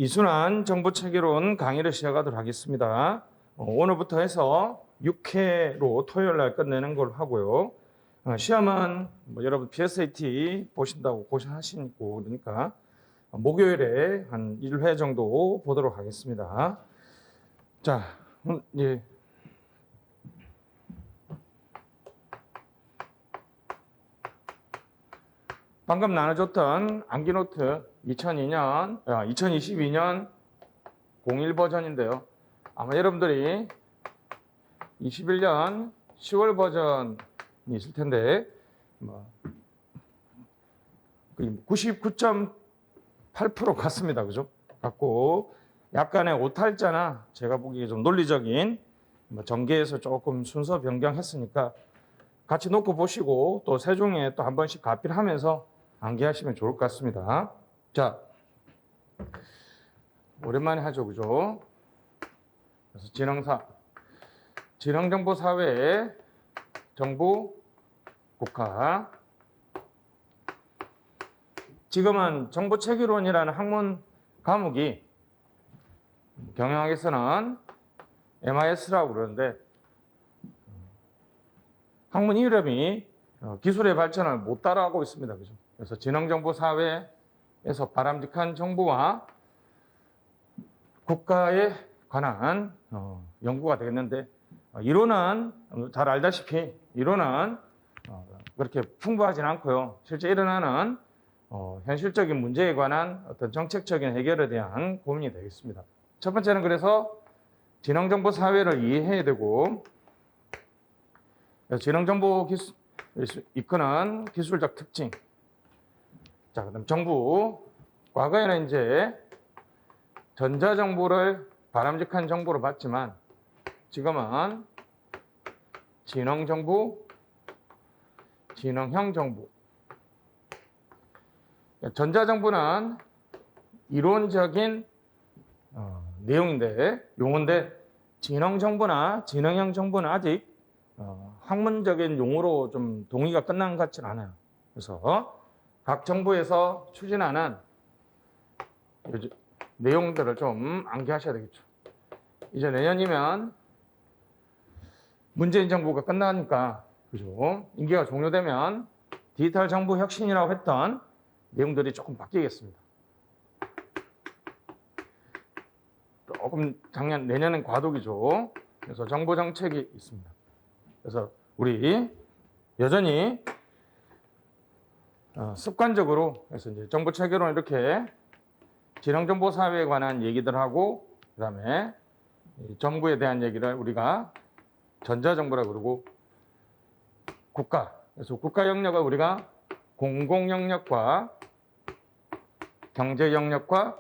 이순환 정보체계론 강의를 시작하도록 하겠습니다. 오늘부터 해서 6회로 토요일 날 끝내는 걸로 하고요. 시험은 여러분 PSAT 보신다고 고생하시고 그러니까 목요일에 한 1회 정도 보도록 하겠습니다. 자, 예. 방금 나눠줬던 암기노트 2022년 01 버전인데요. 아마 여러분들이 21년 10월 버전이 있을 텐데 99.8% 같습니다. 그죠? 같고 약간의 오탈자나 제가 보기에 좀 논리적인 전개에서 조금 순서 변경했으니까 같이 놓고 보시고 또 세종에 또 한 번씩 가피를 하면서 암기하시면 좋을 것 같습니다. 자, 오랜만에 하죠, 그죠? 그래서 지능정보사회, 정부, 국가. 지금은 정보체계론이라는 학문 과목이 경영학에서는 MIS라고 그러는데 학문 이름이 기술의 발전을 못 따라가고 있습니다. 그죠? 그래서 지능정보사회에서 바람직한 정보와 국가에 관한 연구가 되겠는데 이론은 잘 알다시피 이론은 그렇게 풍부하진 않고요. 실제 일어나는 현실적인 문제에 관한 어떤 정책적인 해결에 대한 고민이 되겠습니다. 첫 번째는 그래서 지능정보사회를 이해해야 되고 지능정보 기술 이끄는 기술적 특징. 자, 그다음 정부. 과거에는 이제 전자정보를 바람직한 정보로 봤지만 지금은 지능정보, 지능형 정보. 전자정보는 이론적인 내용인데 용어인데 지능정보나 지능형 정보는 아직 학문적인 용어로 좀 동의가 끝난 것 같지는 않아요. 그래서 각 정부에서 추진하는 내용들을 좀 암기하셔야 되겠죠. 이제 내년이면 문재인 정부가 끝나니까 그죠? 임기가 종료되면 디지털 정부 혁신이라고 했던 내용들이 조금 바뀌겠습니다. 조금 내년엔 과도기죠. 그래서 정보 정책이 있습니다. 그래서 우리 여전히 습관적으로 그래서 이제 정보 체계론 이렇게 지능정보사회에 관한 얘기들 하고 그다음에 정부에 대한 얘기를 우리가 전자정보라 그러고 국가. 그래서 국가 영역을 우리가 공공 영역과 경제 영역과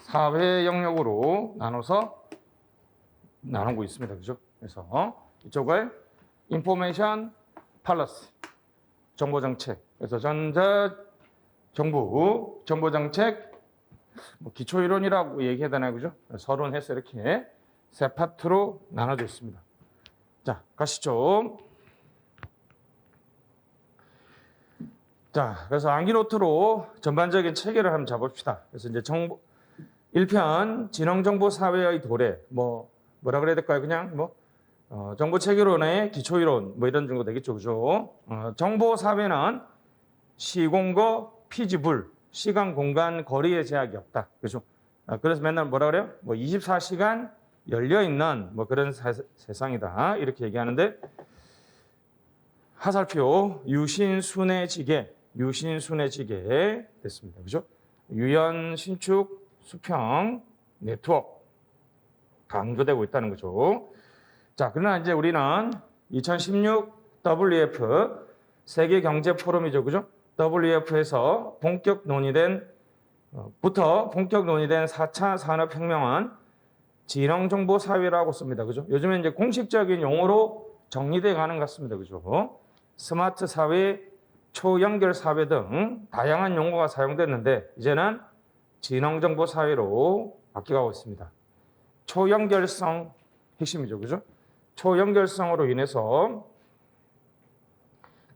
사회 영역으로 나누고 있습니다. 그죠? 그래서 이쪽을 인포메이션 팔러시 정보정책. 그래서 전자정부 정보정책 기초이론이라고 얘기해야 되나요? 그죠? 서론해서 이렇게 세 파트로 나눠져 있습니다. 자, 가시죠. 자, 그래서 암기노트로 전반적인 체계를 한번 잡읍시다. 그래서 이제 1편 지능정보사회의 도래 뭐라 그래야 될까요? 그냥 정보체계론의 기초이론 이런 정도 되겠죠. 그죠? 정보사회는 시공거 피지불 시간, 공간, 거리의 제약이 없다. 그죠? 그래서 맨날 뭐라 그래요? 24시간 열려있는 그런 세상이다. 이렇게 얘기하는데 하살표 유신순회지계 됐습니다. 그죠? 유연, 신축, 수평, 네트워크 강조되고 있다는 거죠. 자, 그러나 이제 우리는 2016 WF 세계경제포럼이죠. 그죠? WF에서 본격 논의된 4차 산업혁명은 지능정보사회라고 씁니다. 그죠? 요즘에 이제 공식적인 용어로 정리되어 가는 것 같습니다. 그죠? 스마트 사회, 초연결 사회 등 다양한 용어가 사용됐는데 이제는 지능정보사회로 바뀌어가고 있습니다. 초연결성 핵심이죠. 그죠? 초연결성으로 인해서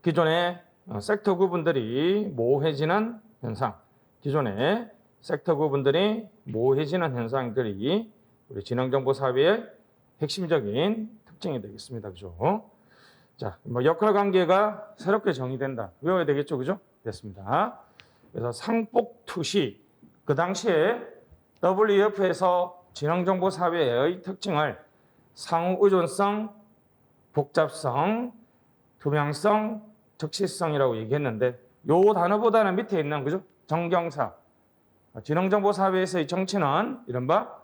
기존의 섹터 구분들이 모호해지는 현상, 기존의 섹터 구분들이 모호해지는 현상들이 우리 지능정보 사회의 핵심적인 특징이 되겠습니다. 그죠? 자, 뭐 역할 관계가 새롭게 정의된다. 외워야 되겠죠. 그죠? 됐습니다. 그래서 상복투시, 그 당시에 WEF에서 지능정보 사회의 특징을 상호의존성, 복잡성, 투명성, 적시성이라고 얘기했는데 요 단어보다는 밑에 있는 그죠? 정경사. 지능정보 사회에서의 정치는 이른바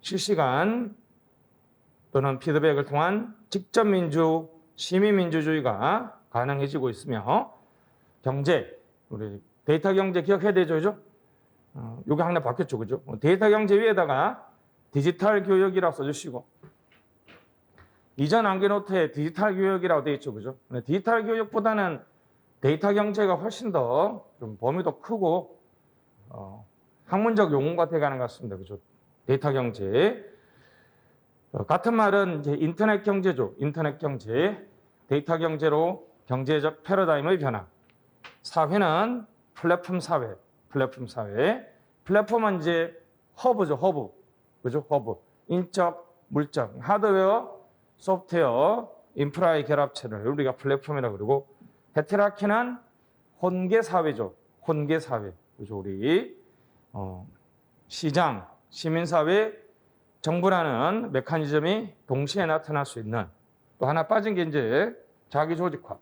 실시간 또는 피드백을 통한 직접민주, 시민민주주의가 가능해지고 있으며 경제, 우리 데이터 경제 기억해야 되죠, 그죠? 요게 하나 바뀌었죠, 그죠? 데이터 경제 위에다가 디지털 교육이라고 써주시고 이전 암기노트에 디지털 교육이라고 되어 있죠, 그죠? 디지털 교육보다는 데이터 경제가 훨씬 더 좀 범위도 크고 학문적 용어가 돼가는 것 같습니다, 그죠? 데이터 경제. 같은 말은 이제 인터넷 경제죠. 인터넷 경제, 데이터 경제로 경제적 패러다임의 변화. 사회는 플랫폼 사회, 플랫폼 사회. 플랫폼은 이제 허브죠, 허브. 그죠? 허브. 인적, 물적, 하드웨어, 소프트웨어, 인프라의 결합체를 우리가 플랫폼이라고 그러고, 헤테라키는 혼계 사회죠. 혼계 사회. 그죠? 우리 시장, 시민사회, 정부라는 메커니즘이 동시에 나타날 수 있는 또 하나 빠진 게 이제 자기 조직화.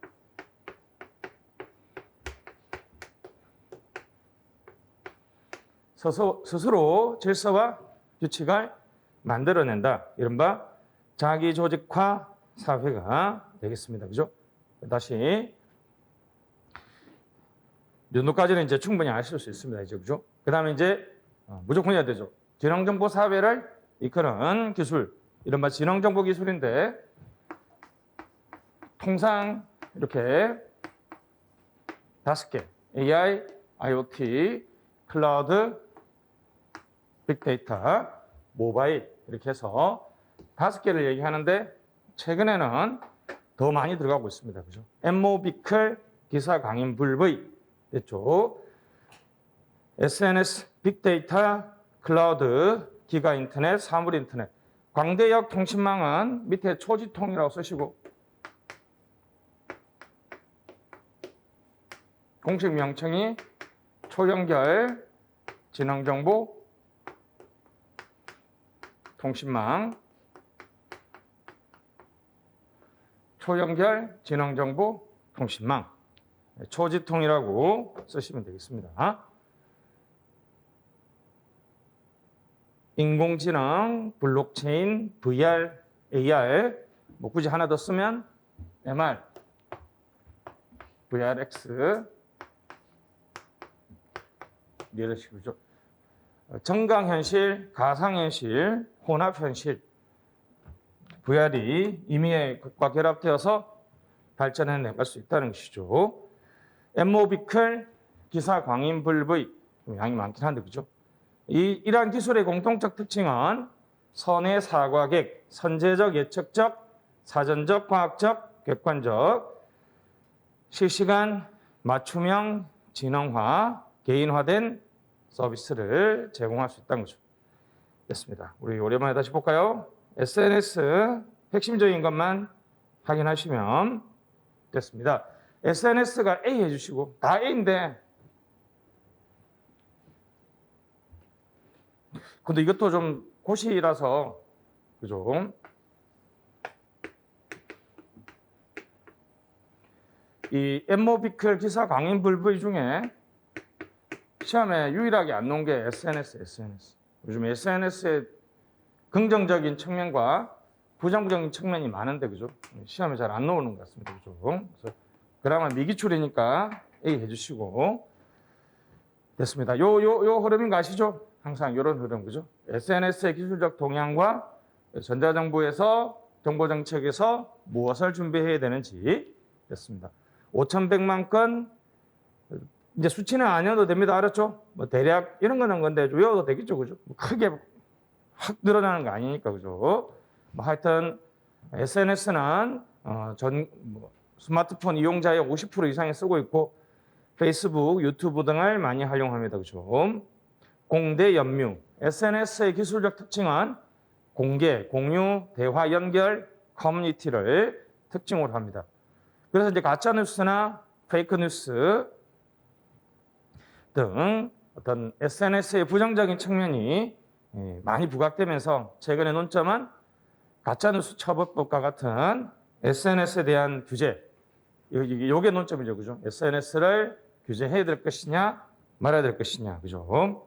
스스로 질서와 규칙을 만들어낸다. 이른바 자기 조직화 사회가 되겠습니다. 그죠? 다시 이 정도까지는 이제 충분히 아실 수 있습니다. 이제 그죠? 그 다음에 이제 무조건 해야 되죠. 지능정보 사회를 이끄는 기술, 이른바 지능정보 기술인데 통상 이렇게 5개, AI, IoT, 클라우드, 빅데이터, 모바일 이렇게 해서 5개를 얘기하는데 최근에는 더 많이 들어가고 있습니다. 그죠? MOBICL, 기사 강인 불V 됐죠? SNS, 빅데이터, 클라우드, 기가 인터넷, 사물 인터넷. 광대역 통신망은 밑에 초지통이라고 쓰시고 공식 명칭이 초연결 지능정보 통신망, 초연결 지능정보 통신망, 초지통이라고 쓰시면 되겠습니다. 인공지능, 블록체인, VR, AR, 뭐 굳이 하나 더 쓰면 MR, VRX 이런 식으로죠. 정강현실, 가상현실, 혼합현실, VR이 임의의 것과 결합되어서 발전해 나갈 수 있다는 것이죠. MOBICL, 기사 광인 불V, 양이 많긴 한데 그죠? 이러한 기술의 공통적 특징은 선의 사과객, 선제적, 예측적, 사전적, 과학적, 객관적, 실시간, 맞춤형, 지능화, 개인화된 서비스를 제공할 수 있다는 거죠. 됐습니다. 우리 오랜만에 다시 볼까요? SNS 핵심적인 것만 확인하시면 됐습니다. SNS가 A 해주시고 다 A인데 근데 이것도 좀 고시라서 그죠? 이 MOBICL 기사 강인 불V 중에 시험에 유일하게 안 나온 게 SNS. 요즘 SNS의 긍정적인 측면과 부정적인 측면이 많은데 그죠? 시험에 잘 안 나오는 것 같습니다. 그죠? 그래서 그나마 미기출이니까 A 해주시고 됐습니다. 요 흐름인 거 아시죠? 항상 이런 흐름 그죠? SNS의 기술적 동향과 전자정부에서 정보정책에서 무엇을 준비해야 되는지 됐습니다. 5,100만 건 이제 수치는 아니어도 됩니다. 알았죠? 뭐 대략 이런 거는 건데 외워도 되겠죠, 그죠? 크게 확 늘어나는 거 아니니까 그죠? 뭐 하여튼 SNS는 스마트폰 이용자의 50% 이상이 쓰고 있고 페이스북, 유튜브 등을 많이 활용합니다. 그죠? 공대 연뮤. SNS의 기술적 특징은 공개, 공유, 대화, 연결, 커뮤니티를 특징으로 합니다. 그래서 이제 가짜 뉴스나 페이크 뉴스 등 어떤 SNS의 부정적인 측면이 많이 부각되면서 최근의 논점은 가짜뉴스 처벌법과 같은 SNS에 대한 규제, 이게 논점이죠, 그죠? SNS를 규제해야 될 것이냐, 말아야 될 것이냐, 그죠?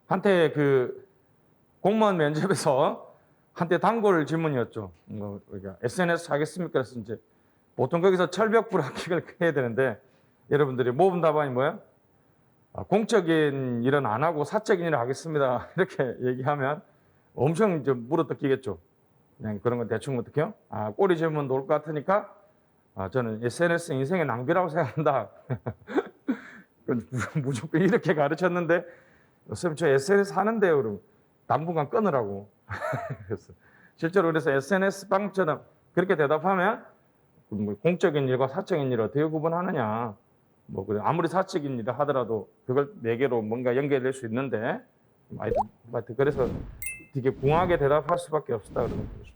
한때 그 공무원 면접에서 한때 단골 질문이었죠. SNS 하겠습니까? 그래서 이제 보통 거기서 철벽 불합격을 해야 되는데 여러분들이 모범 답안이 뭐예요? 공적인 일은 안 하고 사적인 일을 하겠습니다. 이렇게 얘기하면 엄청 이제 물어뜯기겠죠. 그냥 그런 건 대충 어떡해요? 꼬리 질문도 올 것 같으니까 저는 SNS 인생의 낭비라고 생각한다. 무조건 이렇게 가르쳤는데 선생님 저 SNS 하는데요. 그럼 당분간 끊으라고. 그래서 실제로 그래서 SNS 빵처럼 그렇게 대답하면 공적인 일과 사적인 일을 어떻게 구분하느냐. 뭐 아무리 사적인 일을 하더라도 그걸 네 개로 뭔가 연결될 수 있는데 하여튼 그래서 되게 궁하게 대답할 수밖에 없었다 그러는 거죠.